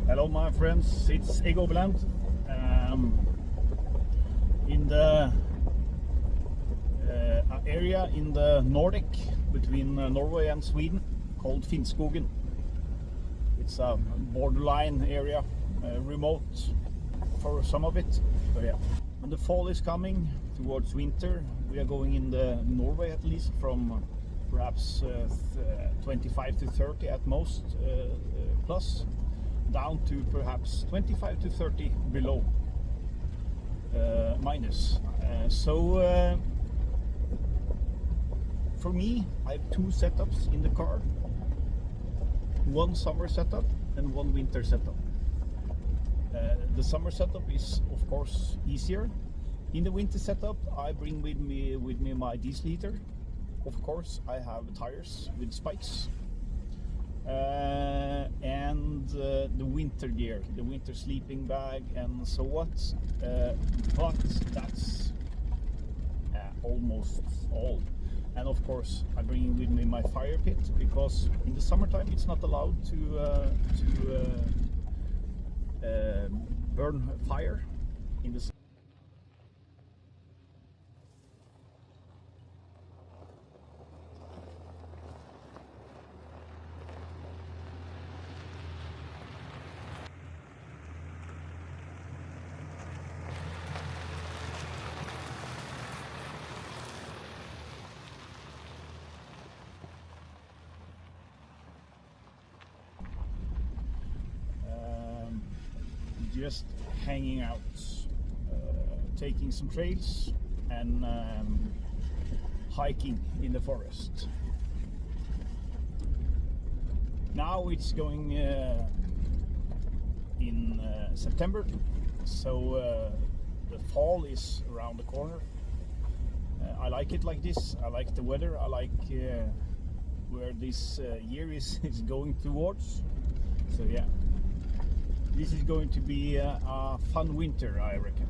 Hello my friends, it's Egoland in the area in the Nordic between Norway and Sweden called Finnskogen. It's a borderline area, remote for some of it, so yeah. When the fall is coming towards winter, we are going in the Norway at least from perhaps 25 to 30 at most plus, down to perhaps 25 to 30 below minus. For me, I have two setups in the car, one summer setup and one winter setup. The summer setup is of course easier. In the winter setup, I bring with me my diesel heater. Of course, I have tires with spikes and the winter gear, the winter sleeping bag and so what. But that's almost all. And of course, I bring with me my fire pit, because in the summertime it's not allowed to burn fire in the just hanging out, taking some trails and hiking in the forest. Now it's going in September, so the fall is around the corner. I like it like this. I like the weather. I like where this year is going towards. So yeah. This is going to be a fun winter, I reckon.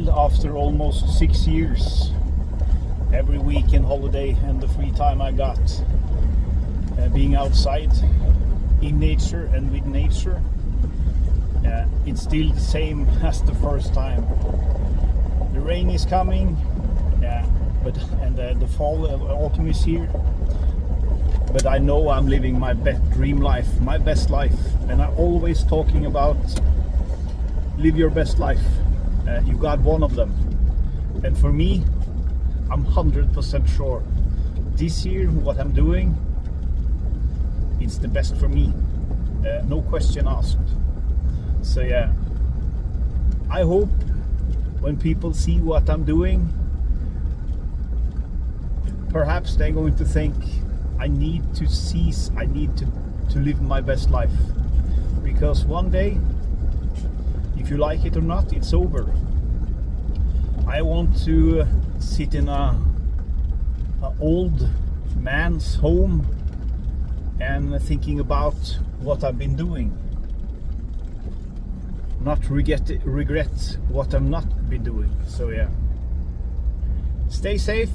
still, after almost 6 years, every weekend holiday and the free time I got, being outside in nature and with nature, it's still the same as the first time. The rain is coming, and the fall, autumn is here. But I know I'm living my dream life, my best life, and I'm always talking about live your best life. You got one of them, and for me, I'm 100% sure this year what I'm doing, it's the best for me, no question asked. So yeah, I hope when people see what I'm doing, perhaps they're going to think I need to cease, I need to live my best life, because one day, if you like it or not, it's over. I want to sit in a old man's home and thinking about what I've been doing, not regret what I've not been doing. So yeah, stay safe,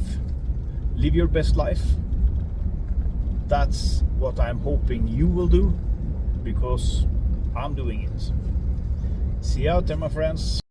live your best life. That's what I'm hoping you will do, because I'm doing it. See you out there, my friends.